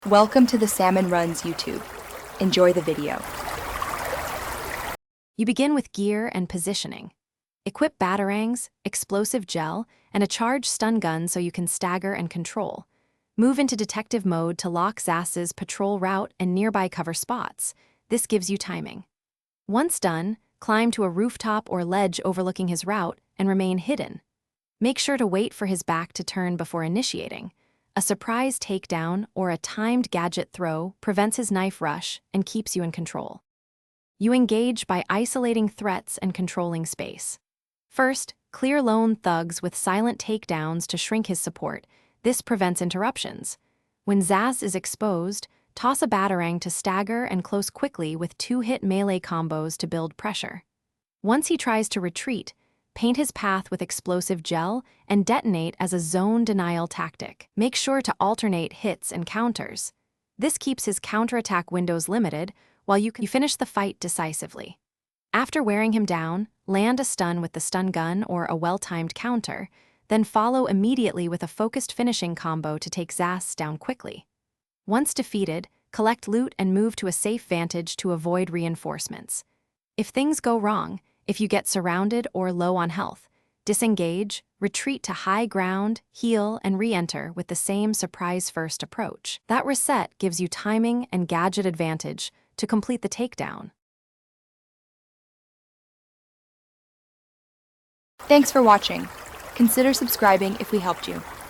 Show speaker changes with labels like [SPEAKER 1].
[SPEAKER 1] Welcome to the Salmon Runs YouTube. Enjoy the video.
[SPEAKER 2] You begin with gear and positioning. Equip batarangs, explosive gel, and a charged stun gun so you can stagger and control. Move into detective mode to lock Zsasz's patrol route and nearby cover spots. This gives you timing. Once done, climb to a rooftop or ledge overlooking his route and remain hidden. Make sure to wait for his back to turn before initiating. A surprise takedown or a timed gadget throw prevents his knife rush and keeps you in control. You engage by isolating threats and controlling space. First, clear lone thugs with silent takedowns to shrink his support. This prevents interruptions. When Zsasz is exposed, toss a batarang to stagger and close quickly with 2-hit melee combos to build pressure. Once he tries to retreat, paint his path with explosive gel and detonate as a zone denial tactic. Make sure to alternate hits and counters. This keeps his counterattack windows limited while you finish the fight decisively. After wearing him down, land a stun with the stun gun or a well-timed counter, then follow immediately with a focused finishing combo to take Zsasz down quickly. Once defeated, collect loot and move to a safe vantage to avoid reinforcements. If things go wrong, if you get surrounded or low on health, disengage, retreat to high ground, heal, and re-enter with the same surprise-first approach. That reset gives you timing and gadget advantage to complete the takedown.
[SPEAKER 1] Thanks for watching. Consider subscribing if we helped you.